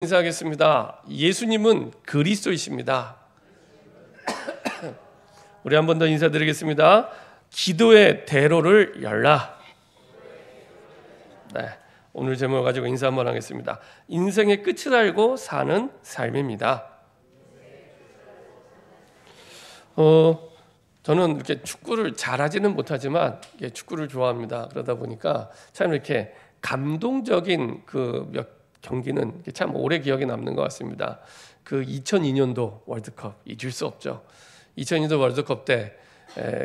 인사하겠습니다. 예수님은 그리스도이십니다. 우리 한 번 더 인사드리겠습니다. 기도의 대로를 열라. 네, 오늘 제목을 가지고 인사 한번 하겠습니다. 인생의 끝을 알고 사는 삶입니다. 저는 이렇게 축구를 잘하지는 못하지만 축구를 좋아합니다. 그러다 보니까 참 이렇게 감동적인 몇 경기는 참 오래 기억에 남는 것 같습니다. 그 2002년도 월드컵 잊을 수 없죠. 2002년도 월드컵 때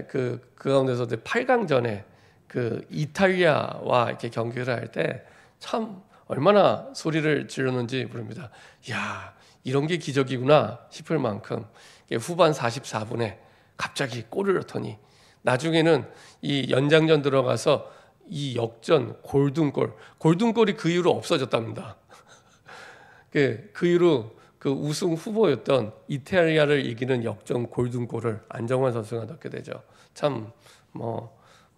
그 가운데서 8강전에 그 이탈리아와 이렇게 경기를 할 때 참 얼마나 소리를 지르는지 모릅니다. 야, 이런 게 기적이구나 싶을 만큼 후반 44분에 갑자기 골을 넣더니 나중에는 이 연장전 들어가서 이 역전 골든골이 그 이후로 없어졌답니다. 그 이후로 그 우승 후보였던 이탈리아를 이기는 역전 골든골을 안정환 선수가 넣게 되죠. 참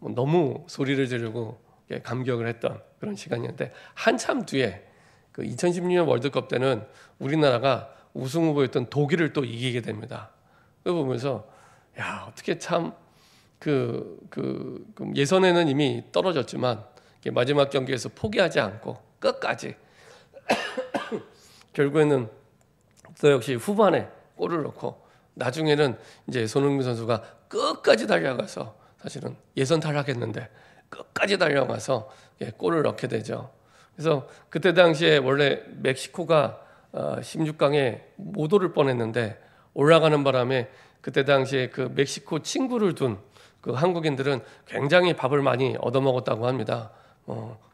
너무 소리를 지르고 감격을 했던 그런 시간이었는데, 한참 뒤에 그 2016년 월드컵 때는 우리나라가 우승 후보였던 독일을 또 이기게 됩니다. 그거 보면서 야, 어떻게 참 예선에는 이미 떨어졌지만 마지막 경기에서 포기하지 않고 끝까지 결국에는 또 역시 후반에 골을 넣고 나중에는 이제 손흥민 선수가 끝까지 달려가서, 사실은 예선 탈락했는데 끝까지 달려가서 골을 넣게 되죠. 그래서 그때 당시에 원래 멕시코가 16강에 못 오를 뻔했는데 올라가는 바람에 그때 당시에 그 멕시코 친구를 둔 그 한국인들은 굉장히 밥을 많이 얻어먹었다고 합니다.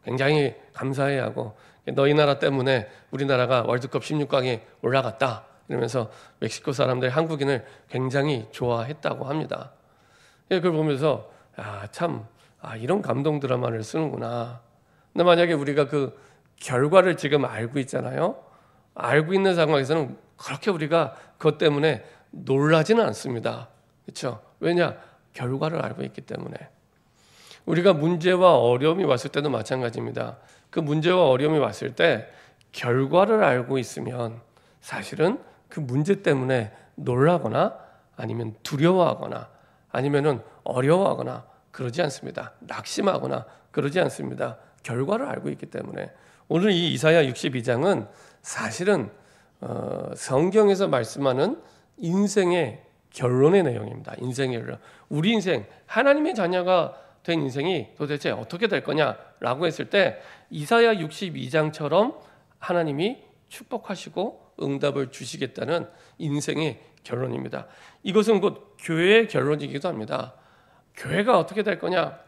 굉장히 감사해하고, 너희 나라 때문에 우리나라가 월드컵 16강에 올라갔다 이러면서 멕시코 사람들 한국인을 굉장히 좋아했다고 합니다. 그걸 보면서 이런 감동 드라마를 쓰는구나. 근데 만약에 우리가 그 결과를 지금 알고 있잖아요. 알고 있는 상황에서는 그렇게 우리가 그것 때문에 놀라지는 않습니다. 그렇죠? 왜냐? 결과를 알고 있기 때문에. 우리가 문제와 어려움이 왔을 때도 마찬가지입니다. 그 문제와 어려움이 왔을 때 결과를 알고 있으면 사실은 그 문제 때문에 놀라거나 아니면 두려워하거나 아니면은 어려워하거나 그러지 않습니다. 낙심하거나 그러지 않습니다. 결과를 알고 있기 때문에. 오늘 이 이사야 62장은 사실은 성경에서 말씀하는 인생의 결론의 내용입니다. 인생의 결론. 우리 인생, 하나님의 자녀가 된 인생이 도대체 어떻게 될 거냐라고 했을 때 이사야 62장처럼 하나님이 축복하시고 응답을 주시겠다는 인생의 결론입니다. 이것은 곧 교회의 결론이기도 합니다. 교회가 어떻게 될 거냐,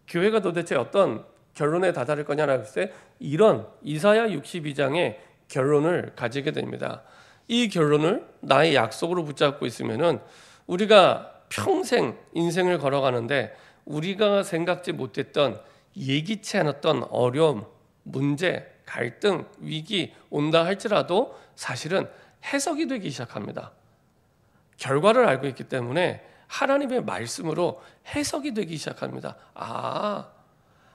교회가 도대체 어떤 결론에 다다를 거냐라고 했을 때 이런 이사야 62장의 결론을 가지게 됩니다. 이 결론을 나의 약속으로 붙잡고 있으면은 우리가 평생 인생을 걸어가는데 우리가 생각지 못했던, 예기치 않았던 어려움, 문제, 갈등, 위기 온다 할지라도 사실은 해석이 되기 시작합니다. 결과를 알고 있기 때문에 하나님의 말씀으로 해석이 되기 시작합니다.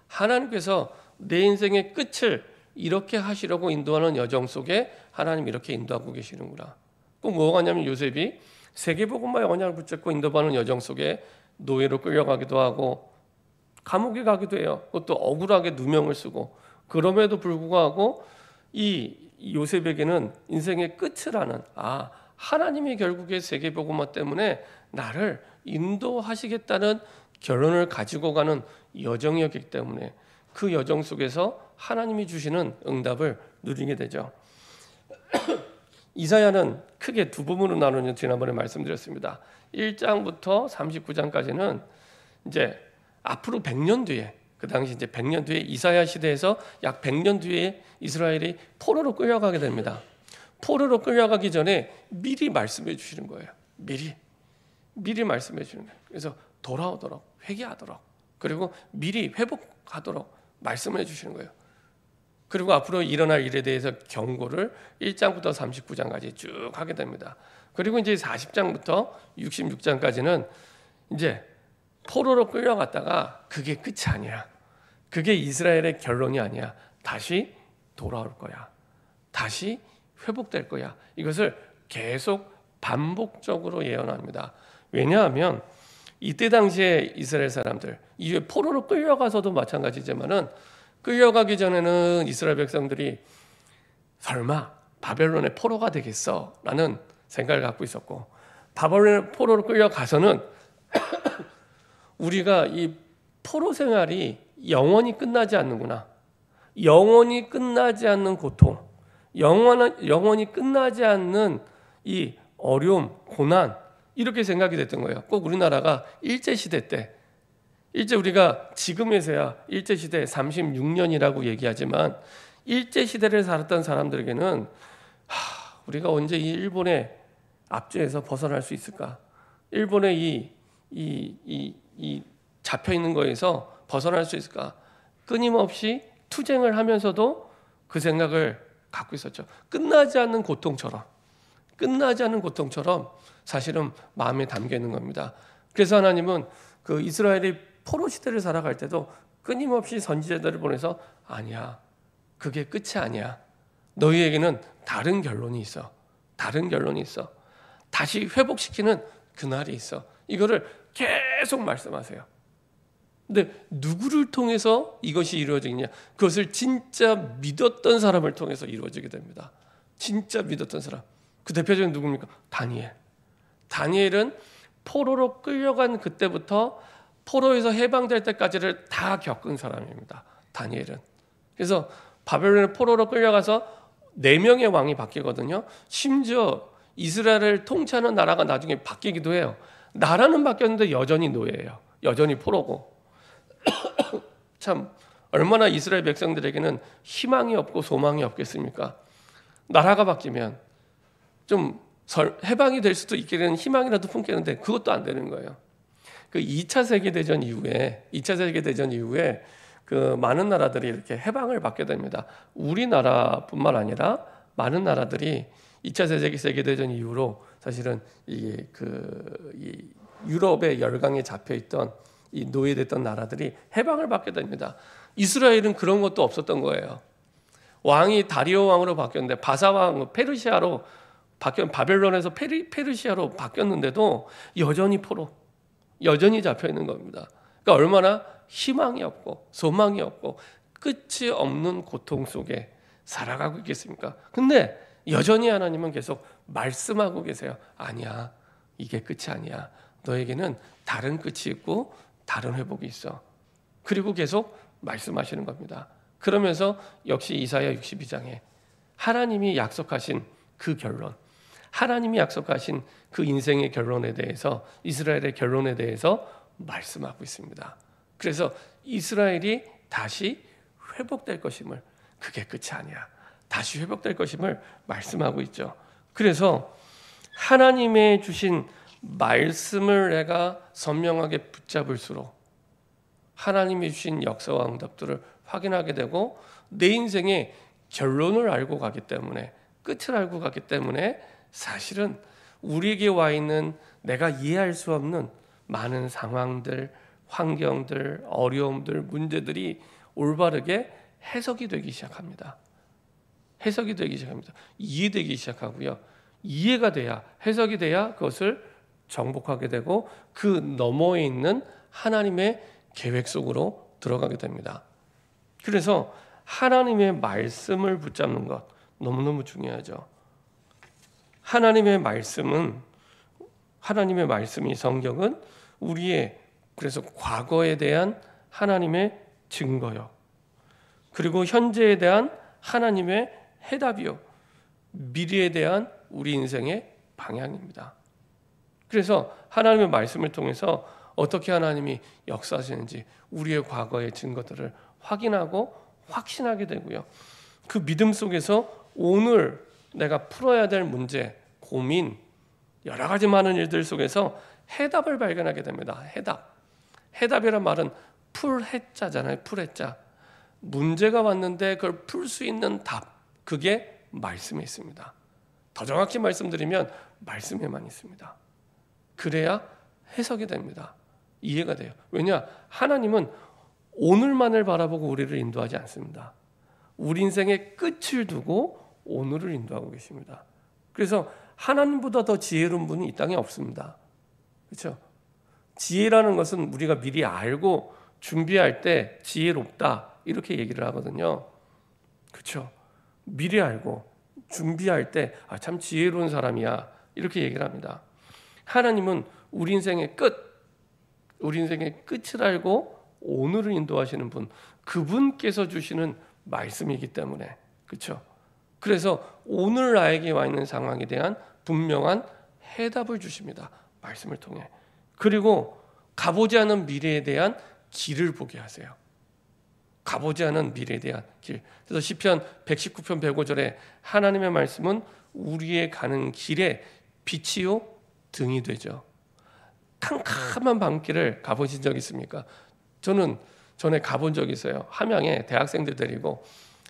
하나님께서 내 인생의 끝을 이렇게 하시려고 인도하는 여정 속에 하나님 이렇게 인도하고 계시는구나. 꼭 뭐가 냐면 요셉이 세계복음화의 언약을 붙잡고 인도하는 여정 속에 노예로 끌려가기도 하고 감옥에 가기도 해요. 그것도 억울하게 누명을 쓰고. 그럼에도 불구하고 이 요셉에게는 인생의 끝을 아는, 하나님이 결국에 세계복음화 때문에 나를 인도하시겠다는 결론을 가지고 가는 여정이었기 때문에 그 여정 속에서 하나님이 주시는 응답을 누리게 되죠. 이사야는 크게 두 부분으로 나누는, 지난번에 말씀드렸습니다. 1장부터 39장까지는 이제 앞으로 100년 뒤에, 그 당시 이제 100년 뒤에 이사야 시대에서 약 100년 뒤에 이스라엘이 포로로 끌려가게 됩니다. 포로로 끌려가기 전에 미리 말씀해 주시는 거예요. 미리 말씀해 주는 거예요. 그래서 돌아오도록, 회개하도록, 그리고 미리 회복하도록 말씀해 주시는 거예요. 그리고 앞으로 일어날 일에 대해서 경고를 1장부터 39장까지 쭉 하게 됩니다. 그리고 이제 40장부터 66장까지는 이제 포로로 끌려갔다가 그게 끝이 아니야. 그게 이스라엘의 결론이 아니야. 다시 돌아올 거야. 다시 회복될 거야. 이것을 계속 반복적으로 예언합니다. 왜냐하면 이때 당시에 이스라엘 사람들, 이후에 포로로 끌려가서도 마찬가지지만은 끌려가기 전에는 이스라엘 백성들이 설마 바벨론의 포로가 되겠어? 라는 생각을 갖고 있었고, 바벨론의 포로로 끌려가서는 우리가 이 포로 생활이 영원히 끝나지 않는구나. 영원히 끝나지 않는 고통, 영원히 끝나지 않는 이 어려움, 고난, 이렇게 생각이 됐던 거예요. 꼭 우리나라가 일제시대 때, 우리가 지금에서야 일제시대 36년이라고 얘기하지만 일제시대를 살았던 사람들에게는 우리가 언제 이 일본의 압제에서 벗어날 수 있을까? 일본의 이 잡혀있는 거에서 벗어날 수 있을까? 끊임없이 투쟁을 하면서도 그 생각을 갖고 있었죠. 끝나지 않는 고통처럼 사실은 마음에 담겨 있는 겁니다. 그래서 하나님은 그 이스라엘이 포로 시대를 살아갈 때도 끊임없이 선지자들을 보내서 아니야, 그게 끝이 아니야. 너희에게는 다른 결론이 있어. 다시 회복시키는 그날이 있어. 이거를 계속 말씀하세요. 근데 누구를 통해서 이것이 이루어지느냐? 그것을 진짜 믿었던 사람을 통해서 이루어지게 됩니다. 진짜 믿었던 사람. 그 대표적인 누굽니까? 다니엘은 포로로 끌려간 그때부터 포로에서 해방될 때까지를 다 겪은 사람입니다. 다니엘은. 그래서 바벨론의 포로로 끌려가서 4명의 왕이 바뀌거든요. 심지어 이스라엘을 통치하는 나라가 나중에 바뀌기도 해요. 나라는 바뀌었는데 여전히 노예예요. 여전히 포로고. 참 얼마나 이스라엘 백성들에게는 희망이 없고 소망이 없겠습니까? 나라가 바뀌면 좀 해방이 될 수도 있겠는 희망이라도 품겠는데 그것도 안 되는 거예요. 그 2차 세계대전 이후에 그 많은 나라들이 이렇게 해방을 받게 됩니다. 우리나라뿐만 아니라 많은 나라들이 2차 세계대전 이후로 사실은 이 유럽의 열강에 잡혀 있던 이 노예됐던 나라들이 해방을 받게 됩니다. 이스라엘은 그런 것도 없었던 거예요. 왕이 다리오 왕으로 바뀌었는데 바사 왕 페르시아로 바벨론에서 페르시아로 바뀌었는데도 여전히 여전히 잡혀 있는 겁니다. 그러니까 얼마나 희망이 없고 소망이 없고 끝이 없는 고통 속에 살아가고 있겠습니까? 근데 여전히 하나님은 계속 말씀하고 계세요. 아니야, 이게 끝이 아니야. 너에게는 다른 끝이 있고 다른 회복이 있어. 그리고 계속 말씀하시는 겁니다. 그러면서 역시 이사야 62장에 하나님이 약속하신 그 결론, 하나님이 약속하신 그 인생의 결론에 대해서, 이스라엘의 결론에 대해서 말씀하고 있습니다. 그래서 이스라엘이 다시 회복될 것임을, 그게 끝이 아니야, 다시 회복될 것임을 말씀하고 있죠. 그래서 하나님의 주신 말씀을 내가 선명하게 붙잡을수록 하나님이 주신 역사와 응답들을 확인하게 되고 내 인생의 결론을 알고 가기 때문에, 끝을 알고 가기 때문에 사실은 우리에게 와 있는 내가 이해할 수 없는 많은 상황들, 환경들, 어려움들, 문제들이 올바르게 해석이 되기 시작합니다. 이해되기 시작하고요. 이해가 돼야, 해석이 돼야 그것을 정복하게 되고 그 너머에 있는 하나님의 계획 속으로 들어가게 됩니다. 그래서 하나님의 말씀을 붙잡는 것 너무너무 중요하죠. 하나님의 말씀이 성경은 우리의, 그래서 과거에 대한 하나님의 증거요, 그리고 현재에 대한 하나님의 해답이요, 미래에 대한 우리 인생의 방향입니다. 그래서 하나님의 말씀을 통해서 어떻게 하나님이 역사하시는지 우리의 과거의 증거들을 확인하고 확신하게 되고요. 그 믿음 속에서 오늘 내가 풀어야 될 문제, 고민, 여러 가지 많은 일들 속에서 해답을 발견하게 됩니다. 해답이란 말은 풀해자잖아요. 풀해자. 문제가 왔는데 그걸 풀 수 있는 답, 그게 말씀에 있습니다. 더 정확히 말씀드리면 말씀에만 있습니다. 그래야 해석이 됩니다. 이해가 돼요. 왜냐? 하나님은 오늘만을 바라보고 우리를 인도하지 않습니다. 우리 인생의 끝을 두고 오늘을 인도하고 계십니다. 그래서 하나님보다 더 지혜로운 분이 이 땅에 없습니다. 그렇죠? 지혜라는 것은 우리가 미리 알고 준비할 때 지혜롭다 이렇게 얘기를 하거든요. 그렇죠? 미리 알고 준비할 때 참 지혜로운 사람이야 이렇게 얘기를 합니다. 하나님은 우리 인생의 끝을 알고 오늘을 인도하시는 분, 그분께서 주시는 말씀이기 때문에, 그렇죠? 그래서 오늘 나에게 와 있는 상황에 대한 분명한 해답을 주십니다. 말씀을 통해. 그리고 가보지 않은 미래에 대한 길을 보게 하세요. 가보지 않은 미래에 대한 길. 그래서 시편 119편 105절에 하나님의 말씀은 우리의 가는 길에 빛이요 등이 되죠. 캄캄한 밤길을 가보신 적 있습니까? 저는 전에 가본 적이 있어요. 함양에 대학생들 데리고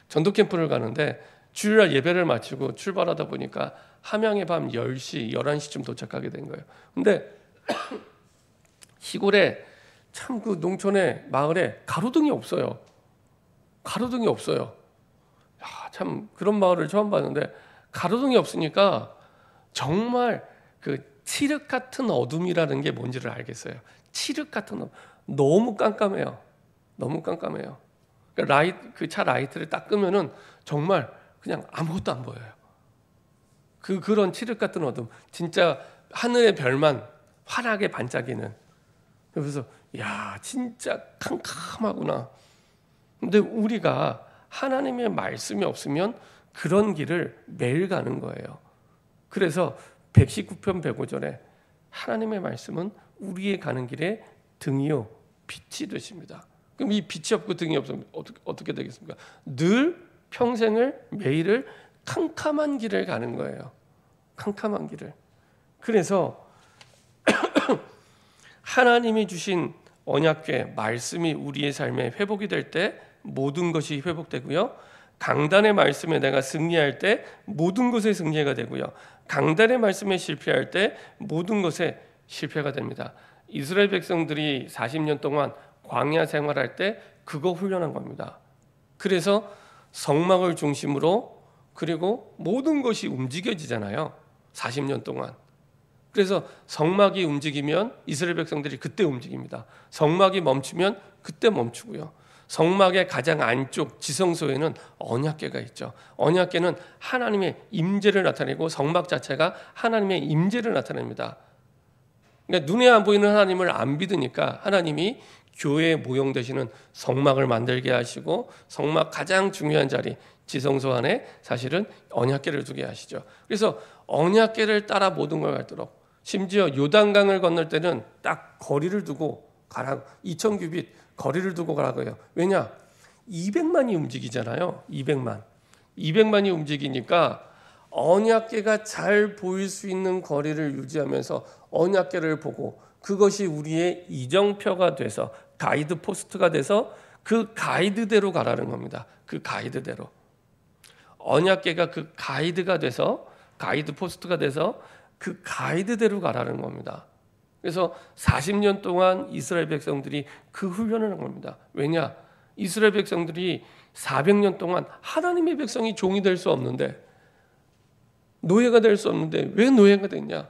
전도 캠프를 가는데 주일날 예배를 마치고 출발하다 보니까 함양에 밤 10시, 11시쯤 도착하게 된 거예요. 근데 시골에 참 그 농촌의 마을에 가로등이 없어요. 가로등이 없어요. 야, 참 그런 마을을 처음 봤는데 가로등이 없으니까 정말 그 칠흑 같은 어둠이라는 게 뭔지를 알겠어요. 칠흑 같은 어둠. 너무 깜깜해요. 너무 깜깜해요. 그 차 라이트를 딱 끄면은 정말 그냥 아무것도 안 보여요. 그런 칠흑 같은 어둠. 진짜 하늘의 별만 환하게 반짝이는. 그래서 야, 진짜 캄캄하구나. 근데 우리가 하나님의 말씀이 없으면 그런 길을 매일 가는 거예요. 그래서 119편 105절에 하나님의 말씀은 우리의 가는 길에 등이요 빛이 되십니다. 그럼 이 빛이 없고 등이 없으면 어떻게 되겠습니까? 늘 평생을 매일을 캄캄한 길을 가는 거예요. 캄캄한 길을. 그래서 하나님이 주신 언약궤 말씀이 우리의 삶에 회복이 될 때 모든 것이 회복되고요. 강단의 말씀에 내가 승리할 때 모든 것에 승리가 되고요. 강단의 말씀에 실패할 때 모든 것에 실패가 됩니다. 이스라엘 백성들이 40년 동안 광야 생활할 때 그거 훈련한 겁니다. 그래서 성막을 중심으로 그리고 모든 것이 움직여지잖아요. 40년 동안. 그래서 성막이 움직이면 이스라엘 백성들이 그때 움직입니다. 성막이 멈추면 그때 멈추고요. 성막의 가장 안쪽 지성소에는 언약궤가 있죠. 언약궤는 하나님의 임재를 나타내고 성막 자체가 하나님의 임재를 나타냅니다. 그러니까 눈에 안 보이는 하나님을 안 믿으니까 하나님이 교회에 모형되시는 성막을 만들게 하시고 성막 가장 중요한 자리 지성소 안에 사실은 언약궤를 두게 하시죠. 그래서 언약궤를 따라 모든 걸 갈도록 심지어 요단강을 건널 때는 딱 거리를 두고 가라. 2000규빗 거리를 두고 가라고 해요. 왜냐? 200만이 움직이잖아요. 200만이 움직이니까 언약궤가 잘 보일 수 있는 거리를 유지하면서 언약궤를 보고 그것이 우리의 이정표가 돼서 가이드 포스트가 돼서 그 가이드대로 가라는 겁니다. 그 가이드대로. 언약궤가 그 가이드가 돼서 가이드 포스트가 돼서 그 가이드대로 가라는 겁니다. 그래서 40년 동안 이스라엘 백성들이 그 훈련을 한 겁니다. 왜냐? 이스라엘 백성들이 400년 동안 하나님의 백성이 종이 될 수 없는데 노예가 될 수 없는데 왜 노예가 됐냐?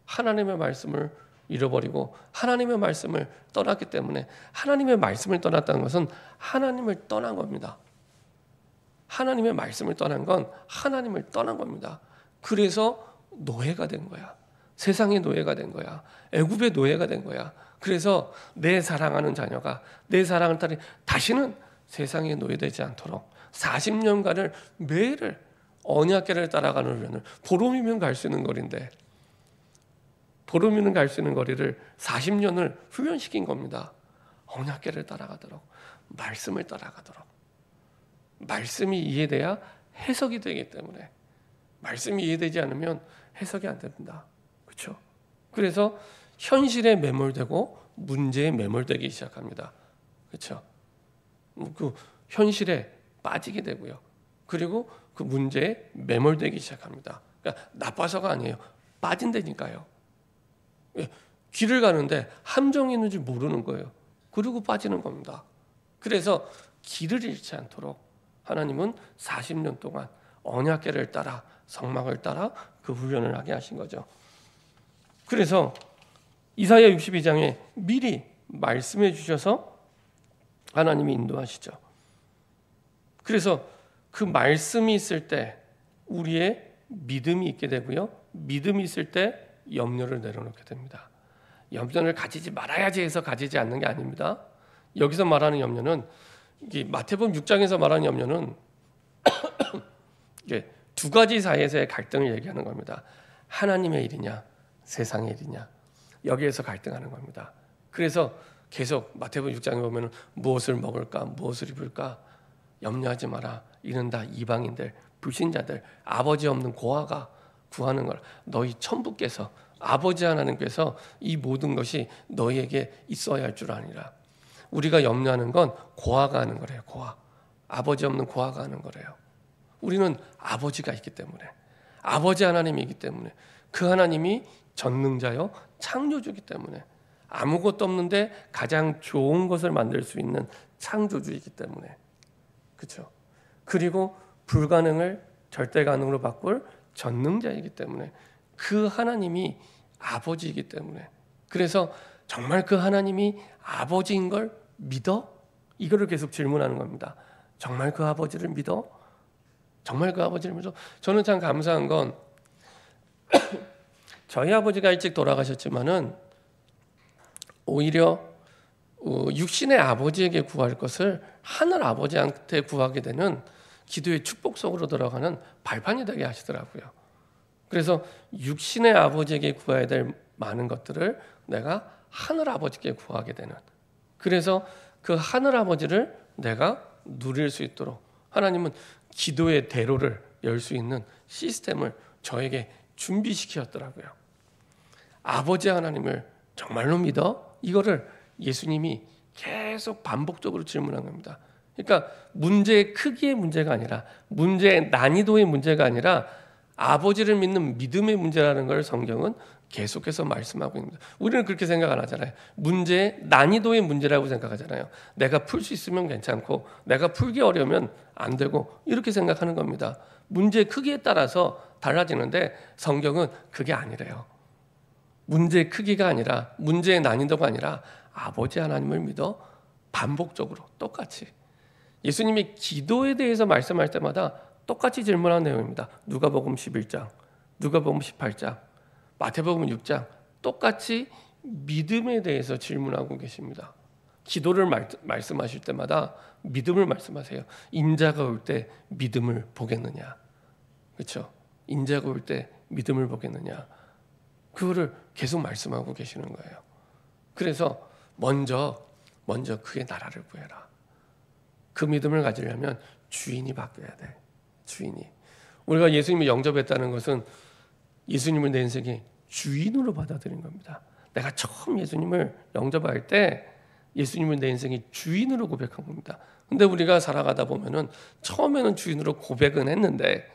하나님의 말씀을 잃어버리고 하나님의 말씀을 떠났기 때문에 하나님의 말씀을 떠났다는 것은 하나님을 떠난 겁니다. 하나님의 말씀을 떠난 건 하나님을 떠난 겁니다. 그래서 노예가 된 거야. 세상의 노예가 된 거야. 애굽의 노예가 된 거야. 그래서 내 사랑하는 자녀가 내 사랑하는 딸이 다시는 세상의 노예되지 않도록 40년간을 매일을 언약궤를 따라가는 훈련을 보름이면 갈 수 있는 거리인데 보름이면 갈 수 있는 거리를 40년을 훈련시킨 겁니다. 언약궤를 따라가도록 말씀을 따라가도록 말씀이 이해돼야 해석이 되기 때문에 말씀이 이해되지 않으면 해석이 안 됩니다. 그렇죠? 그래서 현실에 매몰되고 문제에 매몰되기 시작합니다. 그렇죠? 그 현실에 빠지게 되고요. 그리고 그 문제에 매몰되기 시작합니다. 그러니까 나빠서가 아니에요. 빠진다니까요. 길을 가는데 함정이 있는지 모르는 거예요. 그리고 빠지는 겁니다. 그래서 길을 잃지 않도록 하나님은 40년 동안 언약궤를 따라 성막을 따라 그 훈련을 하게 하신 거죠. 그래서 이사야 62장에 미리 말씀해 주셔서 하나님이 인도하시죠. 그래서 그 말씀이 있을 때 우리의 믿음이 있게 되고요. 믿음이 있을 때 염려를 내려놓게 됩니다. 염려를 가지지 말아야지 해서 가지지 않는 게 아닙니다. 여기서 말하는 염려는 마태복음 6장에서 말하는 염려는 이게 두 가지 사이에서의 갈등을 얘기하는 겁니다. 하나님의 일이냐 세상의 일이냐 여기에서 갈등하는 겁니다. 그래서 계속 마태복음 6장에 보면 무엇을 먹을까 무엇을 입을까 염려하지 마라. 이는 다 이방인들 불신자들 아버지 없는 고아가 구하는 걸 너희 천부께서 아버지 하나님께서 이 모든 것이 너희에게 있어야 할 줄 아니라. 우리가 염려하는 건 고아가 하는 거래요. 고아. 아버지 없는 고아가 하는 거래요. 우리는 아버지가 있기 때문에 아버지 하나님이기 때문에 그 하나님이 전능자요 창조주이기 때문에 아무것도 없는데 가장 좋은 것을 만들 수 있는 창조주이기 때문에 그렇죠. 그리고 불가능을 절대 가능으로 바꿀 전능자이기 때문에 그 하나님이 아버지이기 때문에 그래서 정말 그 하나님이 아버지인 걸 믿어? 이거를 계속 질문하는 겁니다. 정말 그 아버지를 믿어? 정말 그 아버지를 믿어? 저는 참 감사한 건 저희 아버지가 일찍 돌아가셨지만은 오히려 육신의 아버지에게 구할 것을 하늘 아버지한테 구하게 되는 기도의 축복 속으로 들어가는 발판이 되게 하시더라고요. 그래서 육신의 아버지에게 구해야 될 많은 것들을 내가 하늘 아버지께 구하게 되는 그래서 그 하늘 아버지를 내가 누릴 수 있도록 하나님은 기도의 대로를 열 수 있는 시스템을 저에게 준비시켰더라고요. 아버지 하나님을 정말로 믿어? 이거를 예수님이 계속 반복적으로 질문한 겁니다. 그러니까 문제의 크기의 문제가 아니라 문제의 난이도의 문제가 아니라 아버지를 믿는 믿음의 문제라는 걸 성경은 계속해서 말씀하고 있습니다. 우리는 그렇게 생각 안 하잖아요. 문제의 난이도의 문제라고 생각하잖아요. 내가 풀 수 있으면 괜찮고 내가 풀기 어려우면 안 되고 이렇게 생각하는 겁니다. 문제의 크기에 따라서 달라지는데 성경은 그게 아니래요. 문제의 크기가 아니라 문제의 난이도가 아니라 아버지 하나님을 믿어 반복적으로 똑같이 예수님이 기도에 대해서 말씀할 때마다 똑같이 질문하는 내용입니다. 누가복음 11장, 누가복음 18장, 마태복음 6장 똑같이 믿음에 대해서 질문하고 계십니다. 기도를 말씀하실 때마다 믿음을 말씀하세요. 인자가 올 때 믿음을 보겠느냐, 그렇죠? 인자가 올 때 믿음을 보겠느냐, 그거를 계속 말씀하고 계시는 거예요. 그래서 먼저 그의 나라를 구해라. 그 믿음을 가지려면 주인이 바뀌어야 돼. 주인이. 우리가 예수님을 영접했다는 것은 예수님을 내 인생의 주인으로 받아들인 겁니다. 내가 처음 예수님을 영접할 때 예수님을 내 인생의 주인으로 고백한 겁니다. 근데 우리가 살아가다 보면은 처음에는 주인으로 고백은 했는데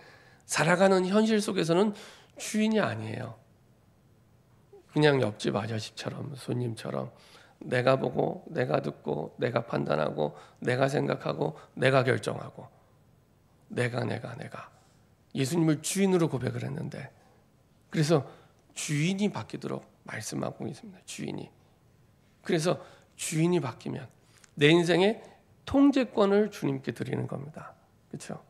살아가는 현실 속에서는 주인이 아니에요. 그냥 옆집 아저씨처럼 손님처럼 내가 보고 내가 듣고 내가 판단하고 내가 생각하고 내가 결정하고 내가 예수님을 주인으로 고백을 했는데 그래서 주인이 바뀌도록 말씀하고 있습니다. 주인이. 그래서 주인이 바뀌면 내 인생의 통제권을 주님께 드리는 겁니다. 그렇죠?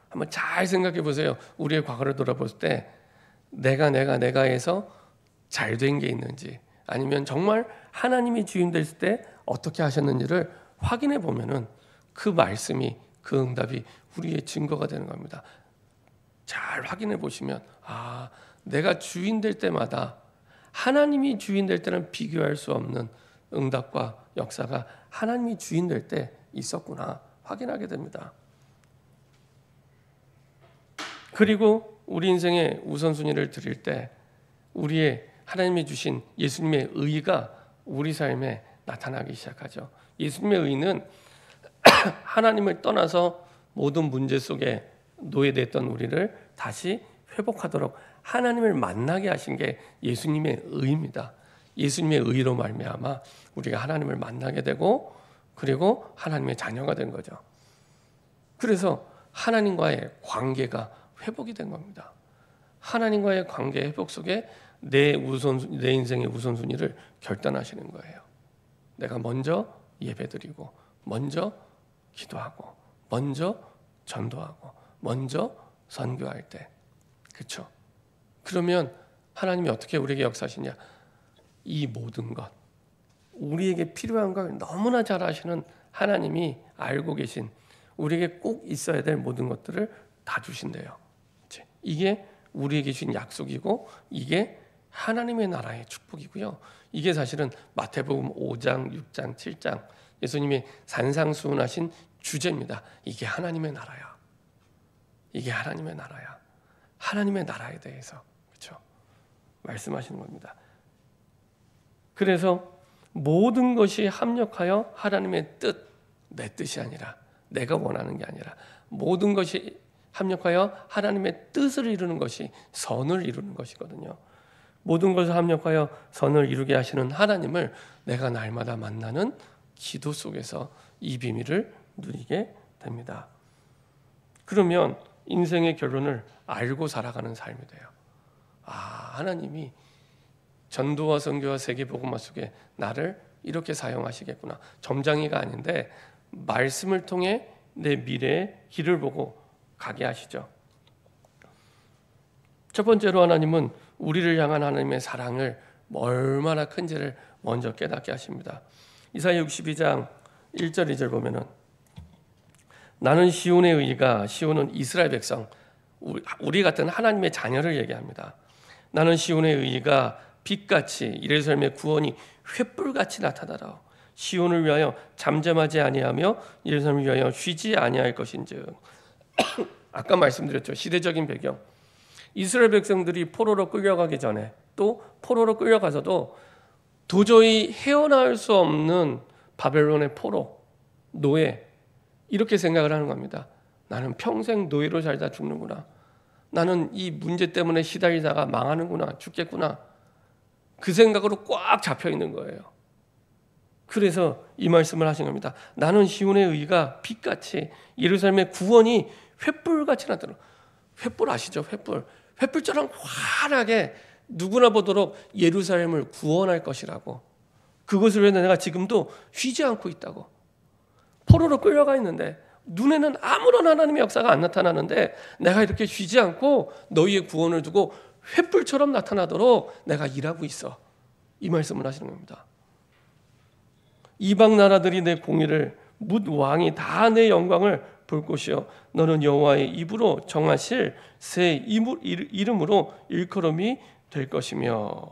한번 잘 생각해 보세요. 우리의 과거를 돌아볼 때 내가 해서 잘 된 게 있는지 아니면 정말 하나님이 주인 됐을 때 어떻게 하셨는지를 확인해 보면은 그 말씀이 그 응답이 우리의 증거가 되는 겁니다. 잘 확인해 보시면 내가 주인 될 때마다 하나님이 주인 될 때는 비교할 수 없는 응답과 역사가 하나님이 주인 될 때 있었구나 확인하게 됩니다. 그리고 우리 인생의 우선순위를 드릴 때 우리의 하나님이 주신 예수님의 의가 우리 삶에 나타나기 시작하죠. 예수님의 의는 하나님을 떠나서 모든 문제 속에 노예됐던 우리를 다시 회복하도록 하나님을 만나게 하신 게 예수님의 의입니다. 예수님의 의로 말미암아 우리가 하나님을 만나게 되고 그리고 하나님의 자녀가 된 거죠. 그래서 하나님과의 관계가 회복이 된 겁니다. 하나님과의 관계 회복 속에 내 인생의 우선순위를 결단하시는 거예요. 내가 먼저 예배드리고, 먼저 기도하고, 먼저 전도하고, 먼저 선교할 때, 그렇죠? 그러면 하나님이 어떻게 우리에게 역사하시냐? 이 모든 것, 우리에게 필요한 걸 너무나 잘 아시는 하나님이 알고 계신 우리에게 꼭 있어야 될 모든 것들을 다 주신대요. 이게 우리에게 주신 약속이고, 이게 하나님의 나라의 축복이고요. 이게 사실은 마태복음 5장, 6장, 7장 예수님이 산상수훈하신 주제입니다. 이게 하나님의 나라야. 이게 하나님의 나라야. 하나님의 나라에 대해서, 그렇죠? 말씀하시는 겁니다. 그래서 모든 것이 합력하여 하나님의 뜻, 내 뜻이 아니라, 내가 원하는 게 아니라, 모든 것이 합력하여 하나님의 뜻을 이루는 것이 선을 이루는 것이거든요. 모든 것을 합력하여 선을 이루게 하시는 하나님을 내가 날마다 만나는 기도 속에서 이 비밀을 누리게 됩니다. 그러면 인생의 결론을 알고 살아가는 삶이 돼요. 하나님이 전도와 선교와 세계복음화 속에 나를 이렇게 사용하시겠구나. 점장이가 아닌데 말씀을 통해 내 미래의 길을 보고 가게 하시죠. 첫 번째로 하나님은 우리를 향한 하나님의 사랑을 얼마나 큰지를 먼저 깨닫게 하십니다. 이사야 62장 1절 2절 보면은 나는 시온의 의가, 시온은 이스라엘 백성, 우리 같은 하나님의 자녀를 얘기합니다. 나는 시온의 의가 빛같이 예루살렘의 구원이 횃불같이 나타나라. 시온을 위하여 잠잠하지 아니하며 예루살렘을 위하여 쉬지 아니할 것인즉. 아까 말씀드렸죠. 시대적인 배경. 이스라엘 백성들이 포로로 끌려가기 전에, 또 포로로 끌려가서도 도저히 헤어나올 수 없는 바벨론의 포로, 노예, 이렇게 생각을 하는 겁니다. 나는 평생 노예로 살다 죽는구나. 나는 이 문제 때문에 시달리다가 망하는구나, 죽겠구나. 그 생각으로 꽉 잡혀 있는 거예요. 그래서 이 말씀을 하신 겁니다. 나는 시온의 의가 빛같이 예루살렘의 구원이 횃불같이 나타나. 횃불 아시죠? 횃불처럼 환하게 누구나 보도록 예루살렘을 구원할 것이라고. 그것을 위해 내가 지금도 쉬지 않고 있다고. 포로로 끌려가 있는데 눈에는 아무런 하나님의 역사가 안 나타나는데 내가 이렇게 쉬지 않고 너희의 구원을 두고 횃불처럼 나타나도록 내가 일하고 있어. 이 말씀을 하시는 겁니다. 이방 나라들이 내 공의를, 뭇 왕이 다 내 영광을 볼 것이요 너는 여호와의 입으로 정하실 새 이름으로 일컬음이 될 것이며.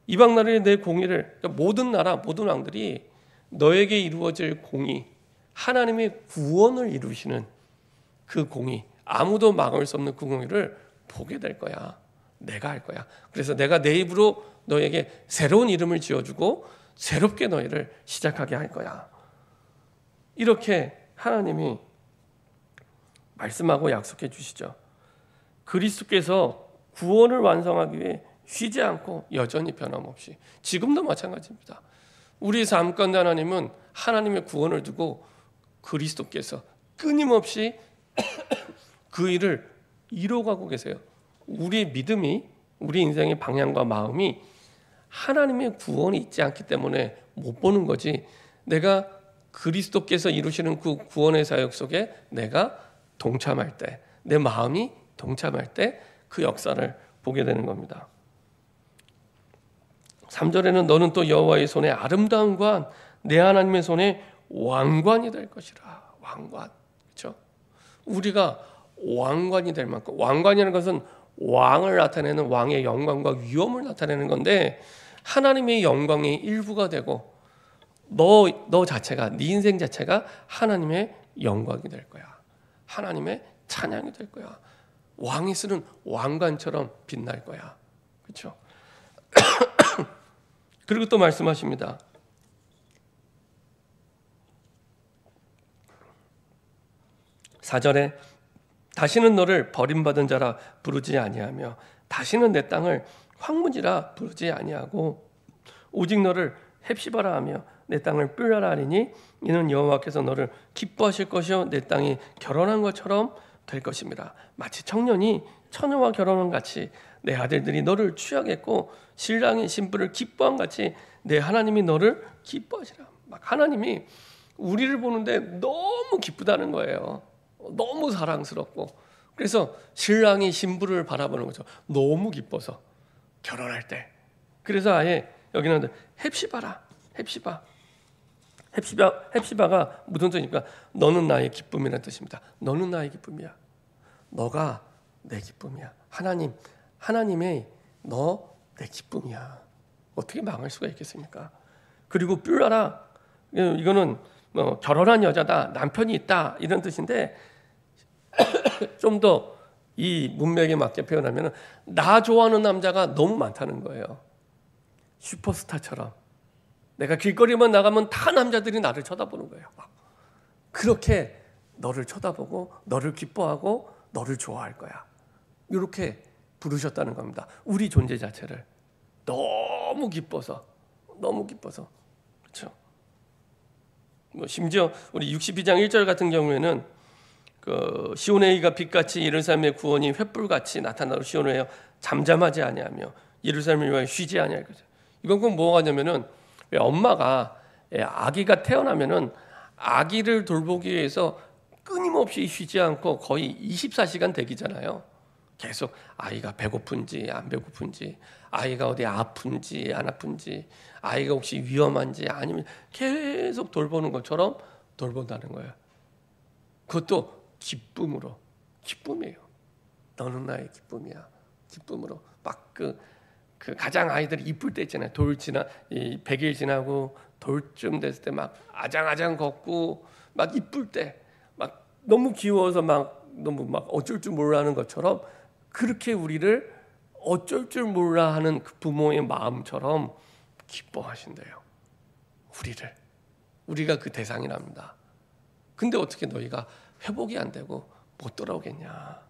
이방 나라의 내 공의를, 모든 나라 모든 왕들이 너에게 이루어질 공의, 하나님의 구원을 이루시는 그 공의, 아무도 막을 수 없는 그 공의를 보게 될 거야. 내가 할 거야. 그래서 내가 내 입으로 너에게 새로운 이름을 지어주고 새롭게 너희를 시작하게 할 거야. 이렇게 하나님이 말씀하고 약속해 주시죠. 그리스도께서 구원을 완성하기 위해 쉬지 않고 여전히 변함없이, 지금도 마찬가지입니다. 우리 삶 가운데 하나님은 하나님의 구원을 두고 그리스도께서 끊임없이 그 일을 이뤄가고 계세요. 우리의 믿음이, 우리 인생의 방향과 마음이 하나님의 구원이 있지 않기 때문에 못 보는 거지, 내가 그리스도께서 이루시는 그 구원의 사역 속에 내가 동참할 때, 내 마음이 동참할 때 그 역사를 보게 되는 겁니다. 3절에는 너는 또 여호와의 손에 아름다움과 내 하나님의 손에 왕관이 될 것이라. 왕관, 그렇죠? 우리가 왕관이 될 만큼, 왕관이라는 것은 왕을 나타내는, 왕의 영광과 위엄을 나타내는 건데 하나님의 영광의 일부가 되고 너 자체가, 네 인생 자체가 하나님의 영광이 될 거야. 하나님의 찬양이 될 거야. 왕이 쓰는 왕관처럼 빛날 거야. 그렇죠? 그리고 또 말씀하십니다. 4절에 다시는 너를 버림받은 자라 부르지 아니하며 다시는 내 땅을 황무지라 부르지 아니하고 오직 너를 헵시바라 하며 내 땅을 뿔라라 하리니 이는 여호와께서 너를 기뻐하실 것이요 내 땅이 결혼한 것처럼 될 것입니다. 마치 청년이 처녀와 결혼한 같이 내 아들들이 너를 취하겠고 신랑이 신부를 기뻐한 같이 내 하나님이 너를 기뻐하시라. 막 하나님이 우리를 보는데 너무 기쁘다는 거예요. 너무 사랑스럽고 그래서 신랑이 신부를 바라보는 거죠. 너무 기뻐서 결혼할 때. 그래서 아예 여기는 헵시바라. 헵시바가 무슨 뜻입니까? 너는 나의 기쁨이라는 뜻입니다. 너는 나의 기쁨이야. 너가 내 기쁨이야. 하나님의 너 내 기쁨이야. 어떻게 망할 수가 있겠습니까? 그리고 뿔라라 이거는 결혼한 여자다, 남편이 있다 이런 뜻인데 좀 더 이 문맥에 맞게 표현하면 나 좋아하는 남자가 너무 많다는 거예요. 슈퍼스타처럼 내가 길거리만 나가면 다 남자들이 나를 쳐다보는 거예요. 그렇게 너를 쳐다보고 너를 기뻐하고 너를 좋아할 거야. 이렇게 부르셨다는 겁니다. 우리 존재 자체를 너무 기뻐서 그렇죠. 심지어 우리 62장 1절 같은 경우에는 시온의가 빛같이 예루살렘의 구원이 횃불같이 나타나도 시온의여 잠잠하지 아니하며 예루살렘을 위하여 쉬지 아니할 거죠. 이건 꼭 뭐가 하냐면은 엄마가 아기가 태어나면은 아기를 돌보기 위해서 끊임없이 쉬지 않고 거의 24시간 대기잖아요. 계속 아이가 배고픈지 안 배고픈지, 아이가 어디 아픈지 안 아픈지, 아이가 혹시 위험한지 아니면 계속 돌보는 것처럼 돌본다는 거예요. 그것도 기쁨이에요. 너는 나의 기쁨이야. 기쁨으로 막 그 가장 아이들이 이쁠 때 있잖아요. 100일 지나고 돌쯤 됐을 때 막 아장아장 걷고 막 이쁠 때 막 너무 귀여워서 너무 어쩔 줄 몰라 하는 것처럼 그렇게 우리를 어쩔 줄 몰라 하는 그 부모의 마음처럼 기뻐하신대요. 우리가 그 대상이랍니다. 근데 어떻게 너희가 회복이 안 되고 못 돌아오겠냐.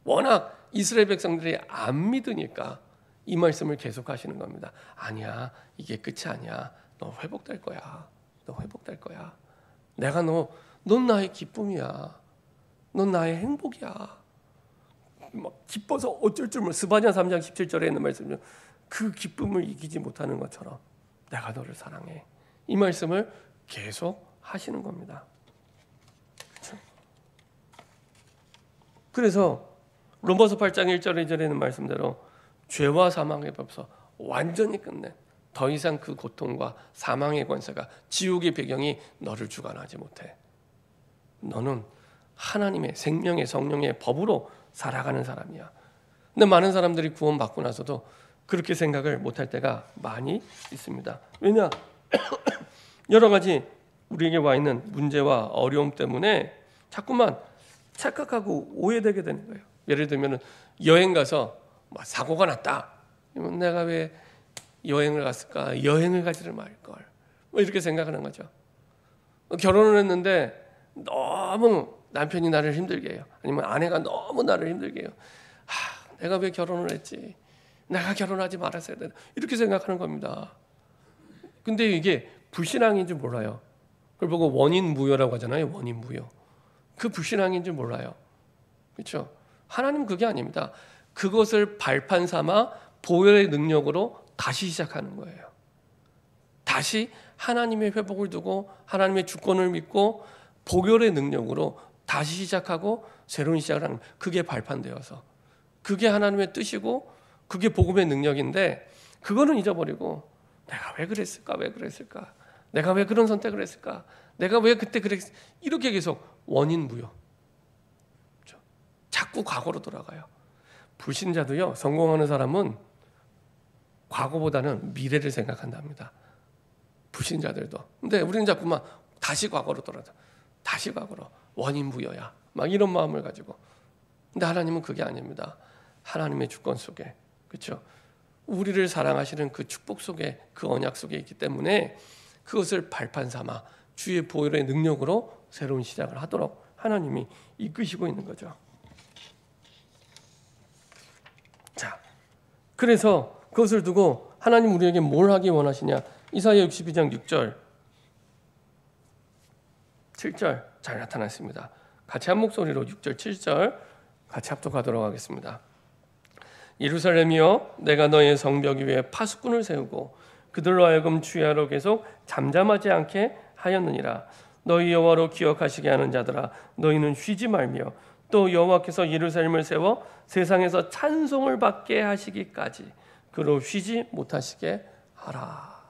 워낙 이스라엘 백성들이 안 믿으니까 이 말씀을 계속 하시는 겁니다. 아니야, 이게 끝이 아니야. 너 회복될 거야. 내가 넌 나의 기쁨이야. 넌 나의 행복이야. 막 기뻐서 어쩔 줄 몰라. 스바냐 3장 17절에 있는 말씀은 그 기쁨을 이기지 못하는 것처럼 내가 너를 사랑해. 이 말씀을 계속 하시는 겁니다. 그렇죠? 그래서 로마서 8장 1절 2절에 있는 말씀대로 죄와 사망의 법서 완전히 끝낸 더 이상 그 고통과 사망의 권세가 지옥의 배경이 너를 주관하지 못해. 너는 하나님의 생명의 성령의 법으로 살아가는 사람이야. 근데 많은 사람들이 구원받고 나서도 그렇게 생각을 못할 때가 많이 있습니다. 왜냐? 여러 가지 우리에게 와 있는 문제와 어려움 때문에 자꾸만 착각하고 오해되게 되는 거예요. 예를 들면 여행 가서 사고가 났다. 그러면 내가 왜 여행을 갔을까? 여행을 가지를 말걸. 이렇게 생각하는 거죠. 결혼을 했는데 너무 남편이 나를 힘들게 해요. 아니면 아내가 너무 나를 힘들게 해요. 내가 왜 결혼을 했지? 내가 결혼하지 말았어야 되나? 이렇게 생각하는 겁니다. 근데 이게 불신앙인 줄 몰라요. 그걸 보고 원인무효라고 하잖아요. 원인무효. 그 불신앙인 줄 몰라요. 그렇죠? 하나님 그게 아닙니다. 그것을 발판 삼아 보혈의 능력으로 다시 시작하는 거예요. 다시 하나님의 회복을 두고 하나님의 주권을 믿고 보혈의 능력으로 다시 시작하고 새로운 시작을 하는 거예요. 그게 발판되어서 그게 하나님의 뜻이고 그게 복음의 능력인데 그거는 잊어버리고 내가 왜 그랬을까? 내가 왜 그런 선택을 했을까? 내가 왜 그때 그랬을까? 이렇게 계속 원인무효. 그렇죠? 자꾸 과거로 돌아가요. 불신자도요. 성공하는 사람은 과거보다는 미래를 생각한답니다. 불신자들도. 근데 우리는 자꾸만 다시 과거로 돌아가. 다시 과거로. 원인무효야. 막 이런 마음을 가지고. 근데 하나님은 그게 아닙니다. 하나님의 주권 속에. 그렇죠? 우리를 사랑하시는 그 축복 속에 그 언약 속에 있기 때문에 그것을 발판 삼아 주의 보혈의 능력으로 새로운 시작을 하도록 하나님이 이끄시고 있는 거죠. 자, 그래서 그것을 두고 하나님 우리에게 뭘 하기 원하시냐? 이사야 62장 6절 7절 잘 나타났습니다. 같이 한 목소리로 6절 7절 같이 합독하도록 하겠습니다. 예루살렘이여, 내가 너의 성벽 위에 파수꾼을 세우고 그들로 하여금 주야로 계속 잠잠하지 않게 하였느니라. 너희 여호와로 기억하시게 하는 자들아, 너희는 쉬지 말며 또 여호와께서 예루살렘을 세워 세상에서 찬송을 받게 하시기까지 그로 쉬지 못하시게 하라.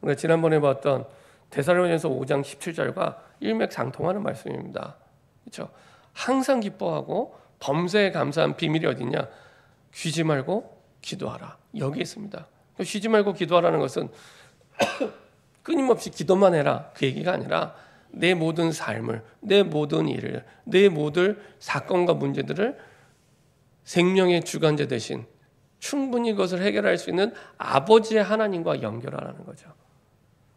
우리가 지난번에 봤던 데살로니가서 5장 17절과 일맥상통하는 말씀입니다. 그렇죠? 항상 기뻐하고 범사에 감사한 비밀이 어디냐? 쉬지 말고 기도하라. 여기 있습니다. 쉬지 말고 기도하라는 것은 끊임없이 기도만 해라 그 얘기가 아니라 내 모든 삶을, 내 모든 일을, 내 모든 사건과 문제들을 생명의 주관자 대신 충분히 그것을 해결할 수 있는 아버지의 하나님과 연결하라는 거죠.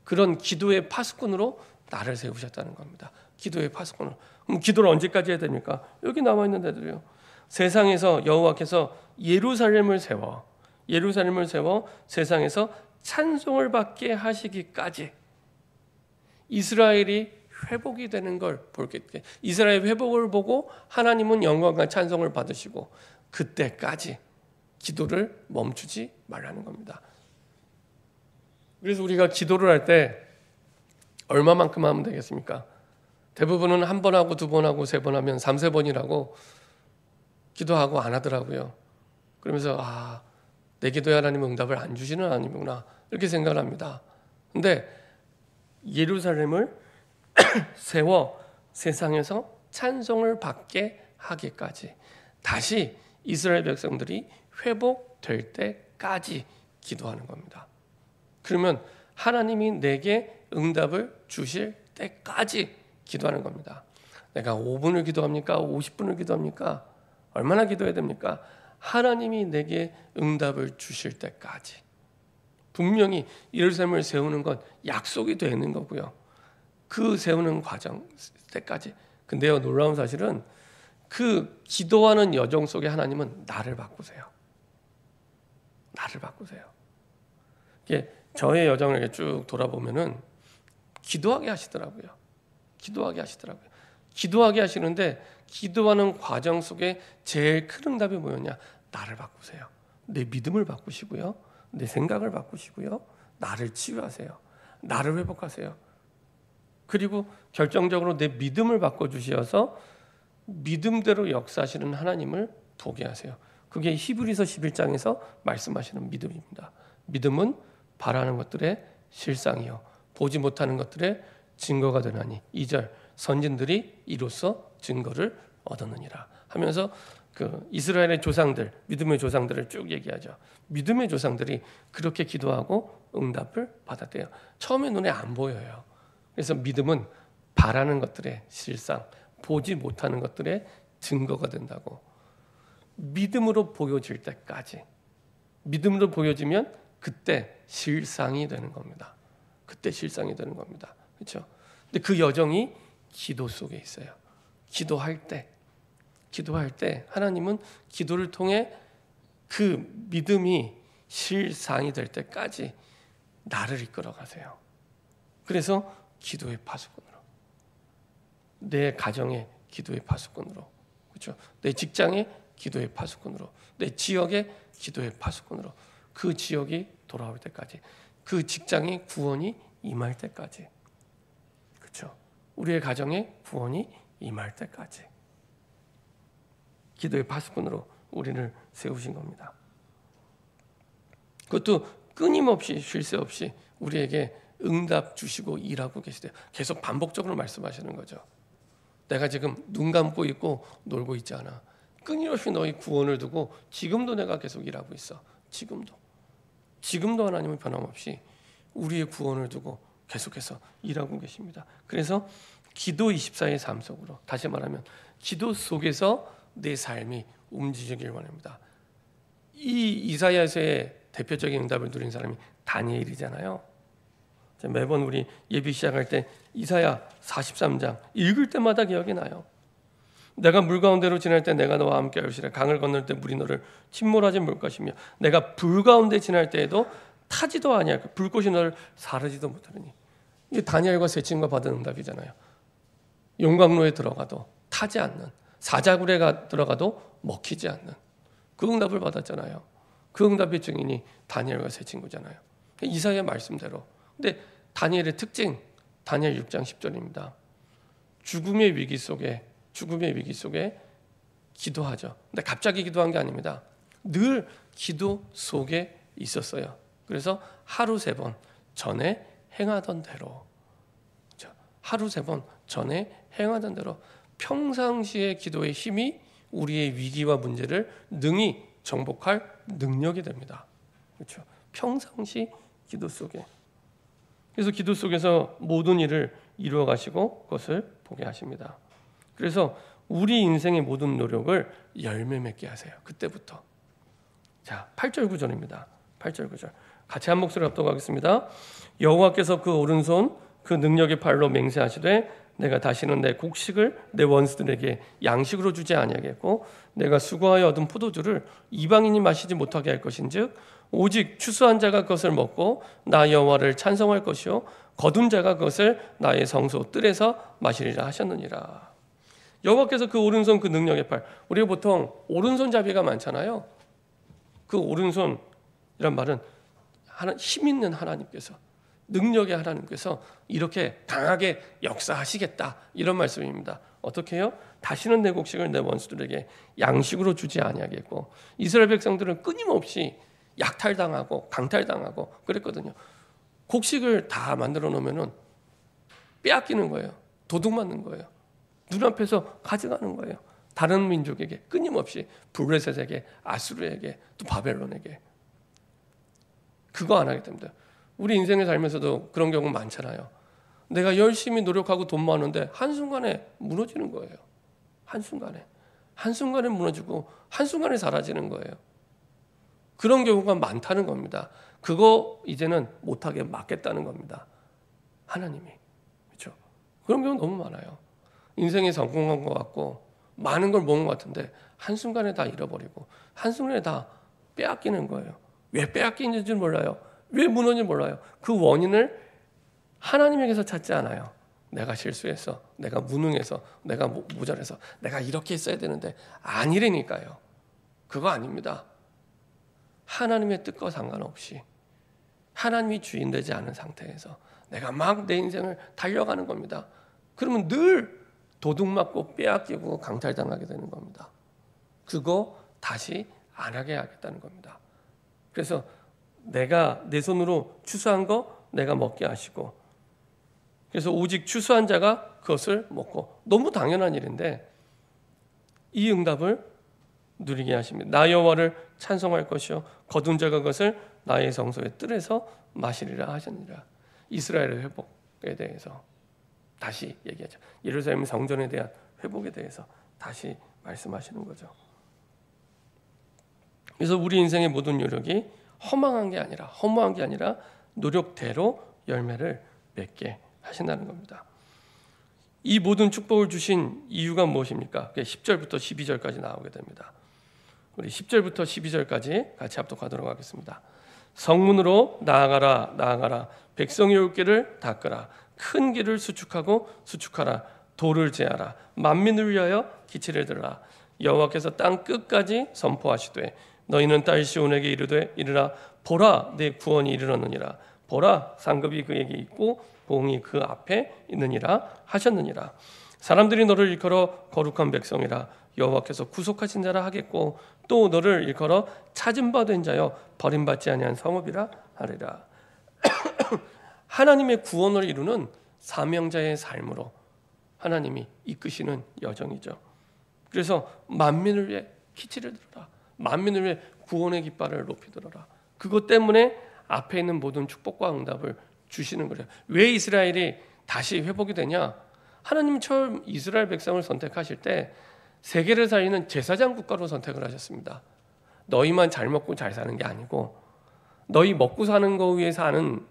그런 기도의 파수꾼으로 나를 세우셨다는 겁니다. 기도의 파수꾼으로. 그럼 기도를 언제까지 해야 됩니까? 여기 나와 있는 데들이요. 세상에서 여호와께서 예루살렘을 세워 세상에서 찬송을 받게 하시기까지 이스라엘이 회복이 되는 걸 볼게. 이스라엘 회복을 보고 하나님은 영광과 찬송을 받으시고 그때까지 기도를 멈추지 말라는 겁니다. 그래서 우리가 기도를 할 때 얼마만큼 하면 되겠습니까? 대부분은 한 번 하고 두 번 하고 세 번 하면 3-4번이라고 기도하고 안 하더라고요. 그러면서 내 기도에 하나님은 응답을 안 주시는 하나님이구나 이렇게 생각을 합니다. 근데 예루살렘을 세워 세상에서 찬송을 받게 하기까지 다시 이스라엘 백성들이 회복될 때까지 기도하는 겁니다. 그러면 하나님이 내게 응답을 주실 때까지 기도하는 겁니다. 내가 5분을 기도합니까? 50분을 기도합니까? 얼마나 기도해야 됩니까? 하나님이 내게 응답을 주실 때까지. 분명히 예루살렘을 세우는 건 약속이 되는 거고요. 그 세우는 과정 때까지. 근데요, 놀라운 사실은 그 기도하는 여정 속에 하나님은 나를 바꾸세요. 나를 바꾸세요. 이게 저의 여정을 이렇게 쭉 돌아보면은 기도하게 하시더라고요. 기도하게 하시는데 기도하는 과정 속에 제일 큰 응답이 뭐였냐? 나를 바꾸세요. 내 믿음을 바꾸시고요. 내 생각을 바꾸시고요. 나를 치유하세요. 나를 회복하세요. 그리고 결정적으로 내 믿음을 바꿔주셔서 믿음대로 역사하시는 하나님을 보게 하세요. 그게 히브리서 11장에서 말씀하시는 믿음입니다. 믿음은 바라는 것들의 실상이요 보지 못하는 것들의 증거가 되나니 2절 선진들이 이로써 증거를 얻었느니라 하면서 그 이스라엘의 조상들, 믿음의 조상들을 쭉 얘기하죠. 믿음의 조상들이 그렇게 기도하고 응답을 받았대요. 처음에 눈에 안 보여요. 그래서 믿음은 바라는 것들의 실상, 보지 못하는 것들의 증거가 된다고. 믿음으로 보여질 때까지, 믿음으로 보여지면 그때 실상이 되는 겁니다. 그때 실상이 되는 겁니다. 그렇죠? 근데 그 여정이 기도 속에 있어요. 기도할 때 하나님은 기도를 통해 그 믿음이 실상이 될 때까지 나를 이끌어 가세요. 그래서 기도의 파수꾼으로, 내 가정의 기도의 파수꾼으로, 그렇죠? 내 직장의 기도의 파수꾼으로, 내 지역의 기도의 파수꾼으로, 그 지역이 돌아올 때까지, 그 직장의 구원이 임할 때까지, 그렇죠? 우리의 가정의 구원이 임할 때까지 기도의 파수꾼으로 우리를 세우신 겁니다. 그것도 끊임없이 쉴 새 없이 우리에게 응답 주시고 일하고 계시대요. 계속 반복적으로 말씀하시는 거죠. 내가 지금 눈 감고 있고 놀고 있지 않아. 끊임없이 너희 구원을 두고 지금도 내가 계속 일하고 있어. 지금도 하나님은 변함없이 우리의 구원을 두고 계속해서 일하고 계십니다. 그래서 기도 24의 삶 속으로, 다시 말하면 기도 속에서 내 삶이 움직이길 원합니다. 이 이사야서의 대표적인 응답을 누린 사람이 다니엘이잖아요. 매번 우리 예비 시작할 때 이사야 43장 읽을 때마다 기억이 나요. 내가 물 가운데로 지날 때 내가 너와 함께 할시라. 강을 건널 때 물이 너를 침몰하지 물 것이며 내가 불 가운데 지날 때에도 타지도 아니할 불꽃이 너를 사르지도 못하리니. 이게 다니엘과 세 친구가 받은 응답이잖아요. 용광로에 들어가도 타지 않는, 사자굴에 들어가도 먹히지 않는 그 응답을 받았잖아요. 그 응답의 증인이 다니엘과 세 친구잖아요. 이사야의 말씀대로. 근데 다니엘의 특징, 다니엘 6장 10절입니다. 죽음의 위기 속에 기도하죠. 근데 갑자기 기도한 게 아닙니다. 늘 기도 속에 있었어요. 그래서 하루 3번 전에 행하던 대로, 하루 3번 전에 행하던 대로 평상시의 기도의 힘이 우리의 위기와 문제를 능히 정복할 능력이 됩니다. 그렇죠? 평상시 기도 속에. 그래서 기도 속에서 모든 일을 이루어 가시고 그것을 보게 하십니다. 그래서 우리 인생의 모든 노력을 열매 맺게 하세요. 그때부터. 자, 8절 9절입니다. 8절 9절. 같이 한 목소리 합독하겠습니다. 여호와께서 그 오른손 그 능력의 팔로 맹세하시되 내가 다시는 내 곡식을 내 원수들에게 양식으로 주지 아니하겠고 내가 수고하여 얻은 포도주를 이방인이 마시지 못하게 할 것인즉 오직 추수한 자가 그것을 먹고 나 여호와를 찬송할 것이요 거둔 자가 그것을 나의 성소 뜰에서 마시리라 하셨느니라. 여호와께서 그 오른손 그 능력의 팔, 우리가 보통 오른손잡이가 많잖아요. 그 오른손이란 말은 힘 있는 하나님께서, 능력의 하나님께서 이렇게 강하게 역사하시겠다, 이런 말씀입니다. 어떻게 해요? 다시는 내 곡식을 내 원수들에게 양식으로 주지 아니하겠고. 이스라엘 백성들은 끊임없이 약탈당하고 강탈당하고 그랬거든요. 곡식을 다 만들어 놓으면 빼앗기는 거예요. 도둑맞는 거예요. 눈앞에서 가져가는 거예요. 다른 민족에게 끊임없이, 블레셋에게, 아수르에게, 또 바벨론에게. 그거 안 하게 됩니다. 우리 인생을 살면서도 그런 경우 많잖아요. 내가 열심히 노력하고 돈 모았는데 한순간에 무너지는 거예요. 한순간에 무너지고 한순간에 사라지는 거예요. 그런 경우가 많다는 겁니다. 그거 이제는 못하게 막겠다는 겁니다. 하나님이. 그렇죠? 그런 경우 너무 많아요. 인생에 성공한 것 같고 많은 걸 모은 것 같은데 한순간에 다 잃어버리고 한순간에 다 빼앗기는 거예요. 왜 빼앗기는지 몰라요. 왜 무너지는지 몰라요. 그 원인을 하나님에게서 찾지 않아요. 내가 실수해서, 내가 무능해서, 내가 모자라서, 내가 이렇게 했어야 되는데 아니라니까요. 그거 아닙니다. 하나님의 뜻과 상관없이 하나님이 주인 되지 않은 상태에서 내가 막 내 인생을 달려가는 겁니다. 그러면 늘 도둑맞고 빼앗기고 강탈당하게 되는 겁니다. 그거 다시 안 하게 하겠다는 겁니다. 그래서 내가 내 손으로 추수한 거 내가 먹게 하시고, 그래서 오직 추수한 자가 그것을 먹고, 너무 당연한 일인데 이 응답을 누리게 하십니다. 나 여호와를 찬송할 것이요 거둔 자가 그것을 나의 성소의 뜰에서 마시리라 하셨느니라. 이스라엘의 회복에 대해서 다시 얘기하죠. 예루살렘 성전에 대한 회복에 대해서 다시 말씀하시는 거죠. 그래서 우리 인생의 모든 노력이 허무한 게 아니라 노력대로 열매를 맺게 하신다는 겁니다. 이 모든 축복을 주신 이유가 무엇입니까? 10절부터 12절까지 나오게 됩니다. 우리 10절부터 12절까지 같이 합독하도록 하겠습니다. 성문으로 나아가라. 백성이 올 길을 닦으라. 큰 길을 수축하라. 돌을 제하라. 만민을 위하여 기치를 들으라. 여호와께서 땅 끝까지 선포하시되 너희는 딸 시온에게 이르라. 보라, 내 구원이 이르렀느니라. 보라, 상급이 그에게 있고 보응이 그 앞에 있느니라 하셨느니라. 사람들이 너를 일컬어 거룩한 백성이라 여호와께서 구속하신 자라 하겠고 또 너를 일컬어 찾은 바 된 자여 버림받지 아니한 성읍이라 하리라. 하나님의 구원을 이루는 사명자의 삶으로 하나님이 이끄시는 여정이죠. 그래서 만민을 위해 기치를 들어라. 만민을 위해 구원의 깃발을 높이 들어라. 그것 때문에 앞에 있는 모든 축복과 응답을 주시는 거예요. 왜 이스라엘이 다시 회복이 되냐? 하나님이 처음 이스라엘 백성을 선택하실 때 세계를 살리는 제사장 국가로 선택을 하셨습니다. 너희만 잘 먹고 잘 사는 게 아니고 너희 먹고 사는 거 위해 사는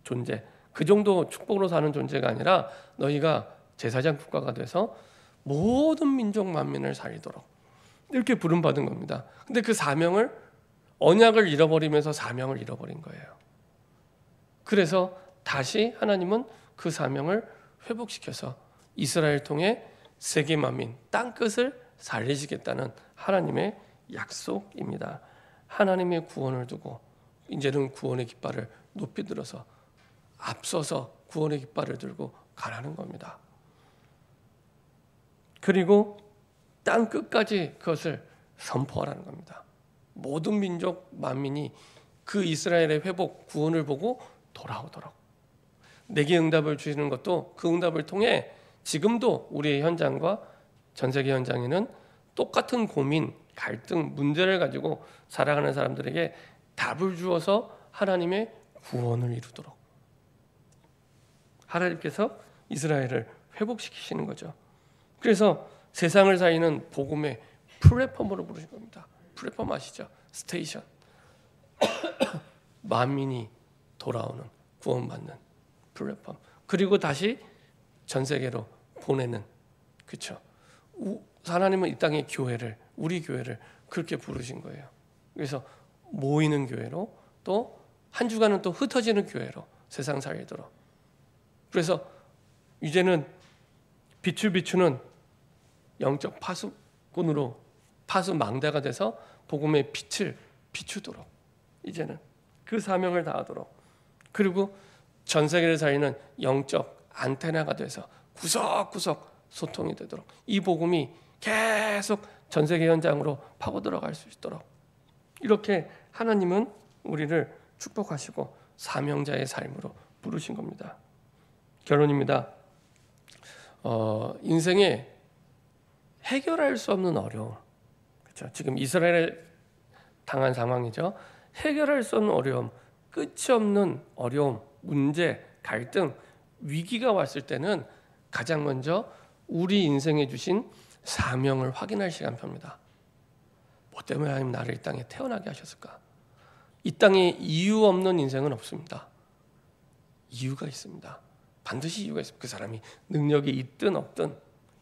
존재, 그 정도 축복으로 사는 존재가 아니라 너희가 제사장 국가가 돼서 모든 민족 만민을 살리도록 이렇게 부름받은 겁니다. 근데 그 사명을, 언약을 잃어버리면서 사명을 잃어버린 거예요. 그래서 다시 하나님은 그 사명을 회복시켜서 이스라엘 통해 세계 만민 땅 끝을 살리시겠다는 하나님의 약속입니다. 하나님의 구원을 두고 이제는 구원의 깃발을 높이 들어서 앞서서 구원의 깃발을 들고 가라는 겁니다. 그리고 땅 끝까지 그것을 선포하라는 겁니다. 모든 민족 만민이 그 이스라엘의 회복 구원을 보고 돌아오도록 내게 응답을 주시는 것도 그 응답을 통해 지금도 우리의 현장과 전 세계 현장에는 똑같은 고민, 갈등, 문제를 가지고 살아가는 사람들에게 답을 주어서 하나님의 구원을 이루도록 하나님께서 이스라엘을 회복시키시는 거죠. 그래서 세상을 살리는 복음의 플랫폼으로 부르신 겁니다. 플랫폼 아시죠? 스테이션. 만민이 돌아오는 구원받는 플랫폼. 그리고 다시 전 세계로 보내는, 그렇죠? 하나님은 이 땅의 교회를, 우리 교회를 그렇게 부르신 거예요. 그래서 모이는 교회로, 또 한 주간은 또 흩어지는 교회로 세상 살리도록. 그래서 이제는 비추는 영적 파수꾼으로 파수망대가 돼서 복음의 빛을 비추도록, 이제는 그 사명을 다하도록, 그리고 전 세계를 살리는 영적 안테나가 돼서 구석구석 소통이 되도록, 이 복음이 계속 전 세계 현장으로 파고 들어갈 수 있도록, 이렇게 하나님은 우리를 축복하시고 사명자의 삶으로 부르신 겁니다. 결론입니다. 인생에 해결할 수 없는 어려움, 그렇죠? 지금 이스라엘에 당한 상황이죠. 해결할 수 없는 어려움, 끝이 없는 어려움, 문제, 갈등, 위기가 왔을 때는 가장 먼저 우리 인생에 주신 사명을 확인할 시간표입니다. 뭐 때문에 하나님 나를 이 땅에 태어나게 하셨을까? 이 땅에 이유 없는 인생은 없습니다. 이유가 있습니다. 반드시 이유가 있습니다. 그 사람이 능력이 있든 없든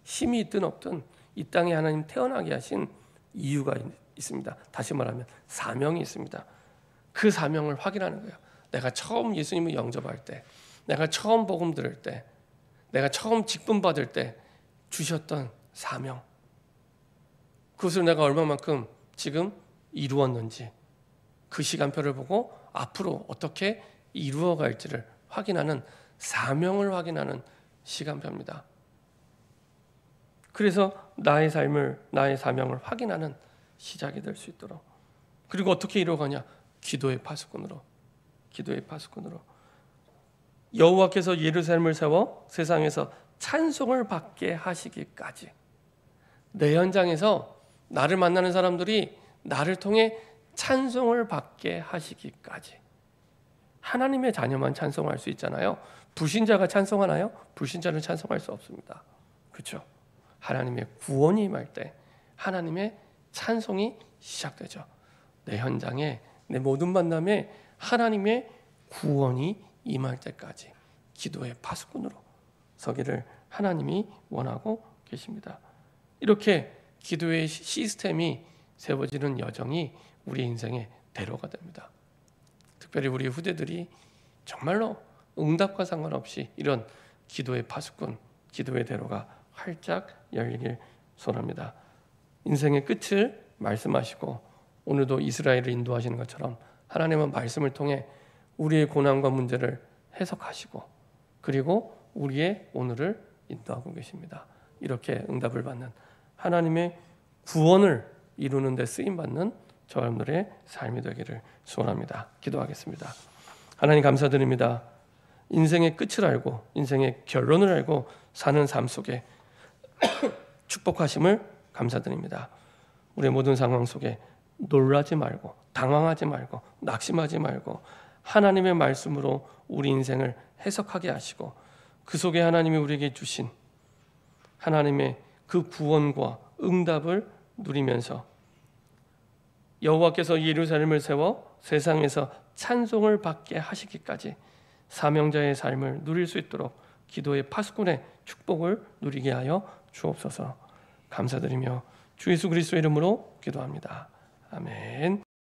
힘이 있든 없든 이 땅에 하나님 태어나게 하신 이유가 있습니다. 다시 말하면 사명이 있습니다. 그 사명을 확인하는 거예요. 내가 처음 예수님을 영접할 때, 내가 처음 복음 들을 때, 내가 처음 직분 받을 때 주셨던 사명, 그것을 내가 얼마만큼 지금 이루었는지, 그 시간표를 보고 앞으로 어떻게 이루어갈지를 확인하는, 사명을 확인하는 시간표입니다. 그래서 나의 삶을, 나의 사명을 확인하는 시작이 될 수 있도록. 그리고 어떻게 이루어가냐? 기도의 파수꾼으로. 기도의 파수꾼으로. 여호와께서 예루살렘을 세워 세상에서 찬송을 받게 하시기까지. 내 현장에서 나를 만나는 사람들이 나를 통해 찬송을 받게 하시기까지. 하나님의 자녀만 찬송할 수 있잖아요. 불신자가 찬송하나요? 불신자는 찬송할 수 없습니다. 그렇죠? 하나님의 구원이 임할 때 하나님의 찬송이 시작되죠. 내 현장에, 내 모든 만남에 하나님의 구원이 임할 때까지 기도의 파수꾼으로 서기를 하나님이 원하고 계십니다. 이렇게 기도의 시스템이 세워지는 여정이 우리 인생의 대로가 됩니다. 특별히 우리 후대들이 정말로 응답과 상관없이 이런 기도의 파수꾼, 기도의 대로가 활짝 열리길 소원합니다. 인생의 끝을 말씀하시고 오늘도 이스라엘을 인도하시는 것처럼 하나님은 말씀을 통해 우리의 고난과 문제를 해석하시고 그리고 우리의 오늘을 인도하고 계십니다. 이렇게 응답을 받는 하나님의 구원을 이루는 데 쓰임받는 저 여러분들의 삶이 되기를 소원합니다. 기도하겠습니다. 하나님 감사드립니다. 인생의 끝을 알고 인생의 결론을 알고 사는 삶 속에 축복하심을 감사드립니다. 우리의 모든 상황 속에 놀라지 말고 당황하지 말고 낙심하지 말고 하나님의 말씀으로 우리 인생을 해석하게 하시고 그 속에 하나님이 우리에게 주신 하나님의 그 구원과 응답을 누리면서 여호와께서 예루살렘을 세워 세상에서 찬송을 받게 하시기까지 사명자의 삶을 누릴 수 있도록 기도의 파수꾼의 축복을 누리게 하여 주옵소서. 감사드리며 주 예수 그리스도의 이름으로 기도합니다. 아멘.